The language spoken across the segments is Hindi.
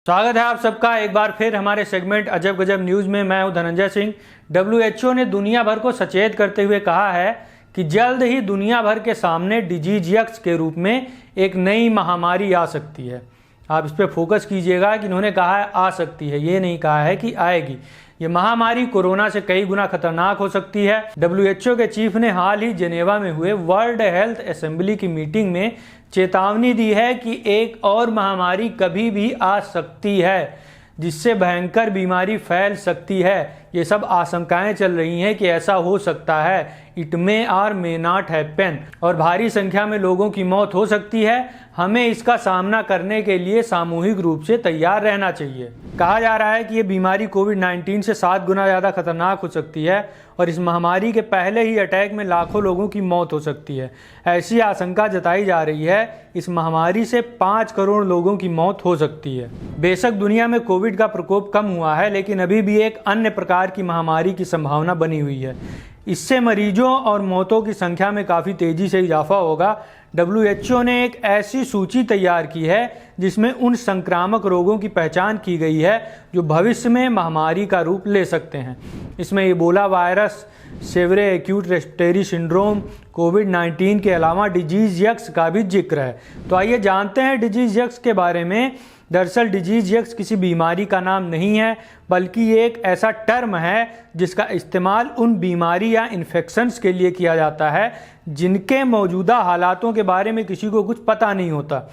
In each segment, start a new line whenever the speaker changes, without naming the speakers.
स्वागत है आप सबका एक बार फिर हमारे सेगमेंट अजब गजब न्यूज़ में। मैं हूं धनंजय सिंह। WHO ने दुनिया भर को सचेत करते हुए कहा है कि जल्द ही दुनिया भर के सामने डिजीज यक्स के रूप में एक नई महामारी आ सकती है। आप इस पर फोकस कीजिएगा कि इन्होंने कहा है आ सकती है, ये नहीं कहा है कि आएगी। ये महामारी कोरोना से कई गुना खतरनाक हो सकती है। WHO के चीफ ने हाल ही जेनेवा में हुए वर्ल्ड हेल्थ असेंबली की मीटिंग में चेतावनी दी है कि एक और महामारी कभी भी आ सकती है जिससे भयंकर बीमारी फैल सकती है। ये सब आशंकाएं चल रही हैं कि ऐसा हो सकता है, it may or may not happen, और भारी संख्या में लोगों की मौत हो सकती है। हमें इसका सामना करने के लिए सामूहिक रूप से तैयार रहना चाहिए। कहा जा रहा है कि ये बीमारी कोविड-19 से 7 गुना ज़्यादा खतरनाक हो सकती है और इस महामारी के पहले ही अटैक में लाखों लोगों की मौत हो सकती है। ऐसी आशंका जताई जा रही है इस महामारी से 5 करोड़ लोगों की मौत हो सकती है। बेशक दुनिया में कोविड का प्रकोप कम हुआ है, लेकिन अभी भी एक अन्य प्रकार की महामारी की संभावना बनी हुई है। इससे मरीजों और मौतों की संख्या में काफ़ी तेज़ी से इजाफा होगा। WHO ने एक ऐसी सूची तैयार की है जिसमें उन संक्रामक रोगों की पहचान की गई है जो भविष्य में महामारी का रूप ले सकते हैं। इसमें Ebola virus, severe acute respiratory syndrome, कोविड-19 के अलावा डिजीज यक्स का भी जिक्र है। तो आइए जानते हैं डिजीज यक्स के बारे में। दरअसल डिजीज यक्स किसी बीमारी का नाम नहीं है, बल्कि ये एक ऐसा टर्म है जिसका इस्तेमाल उन बीमारी या इन्फेक्शंस के लिए किया जाता है जिनके मौजूदा हालातों के बारे में किसी को कुछ पता नहीं होता।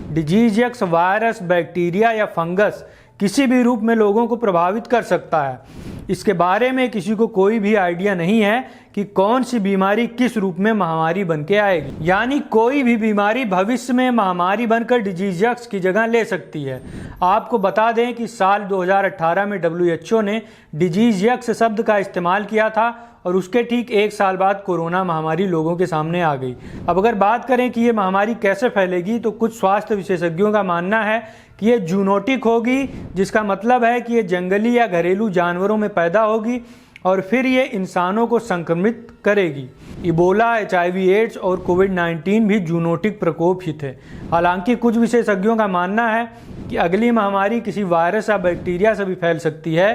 डिजीज यक्स वायरस, बैक्टीरिया या फंगस किसी भी रूप में लोगों को प्रभावित कर सकता है। इसके बारे में किसी को कोई भी आइडिया नहीं है कि कौन सी बीमारी किस रूप में महामारी बन के आएगी। यानी कोई भी बीमारी भविष्य में महामारी बनकर डिजीज यक्स की जगह ले सकती है। आपको बता दें कि साल 2018 में WHO ने डिजीज यक्स शब्द का इस्तेमाल किया था और उसके ठीक 1 साल बाद कोरोना महामारी लोगों के सामने आ गई। अब अगर बात करें कि ये महामारी कैसे फैलेगी, तो कुछ स्वास्थ्य विशेषज्ञों का मानना है कि ये जूनोटिक होगी, जिसका मतलब है कि ये जंगली या घरेलू जानवरों में पैदा होगी और फिर ये इंसानों को संक्रमित करेगी। इबोला, HIV एड्स और कोविड-19 भी जूनोटिक प्रकोप ही थे। हालांकि कुछ विशेषज्ञों का मानना है कि अगली महामारी किसी वायरस या बैक्टीरिया से भी फैल सकती है।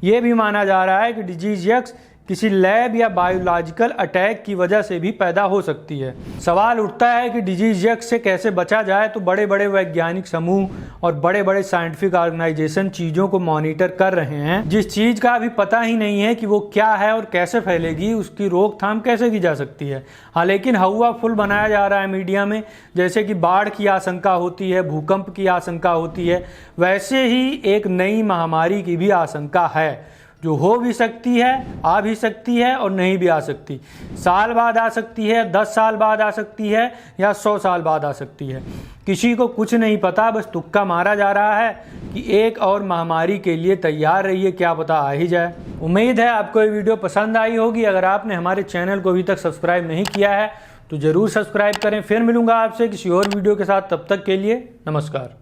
ये भी माना जा रहा है कि डिजीज यक्स किसी लैब या बायोलॉजिकल अटैक की वजह से भी पैदा हो सकती है। सवाल उठता है कि डिजीज यक्स से कैसे बचा जाए। तो बड़े बड़े वैज्ञानिक समूह और बड़े बड़े साइंटिफिक ऑर्गेनाइजेशन चीज़ों को मॉनिटर कर रहे हैं। जिस चीज़ का अभी पता ही नहीं है कि वो क्या है और कैसे फैलेगी, उसकी रोकथाम कैसे की जा सकती है। हाँ, लेकिन हवा फुल बनाया जा रहा है मीडिया में, जैसे कि बाढ़ की आशंका होती है, भूकंप की आशंका होती है, वैसे ही एक नई महामारी की भी आशंका है जो हो भी सकती है, आ भी सकती है और नहीं भी आ सकती। साल बाद आ सकती है, 10 साल बाद आ सकती है या 100 साल बाद आ सकती है। किसी को कुछ नहीं पता, बस तुक्का मारा जा रहा है कि एक और महामारी के लिए तैयार रहिए, क्या पता आ ही जाए। उम्मीद है आपको ये वीडियो पसंद आई होगी। अगर आपने हमारे चैनल को अभी तक सब्सक्राइब नहीं किया है तो ज़रूर सब्सक्राइब करें। फिर मिलूंगा आपसे किसी और वीडियो के साथ, तब तक के लिए नमस्कार।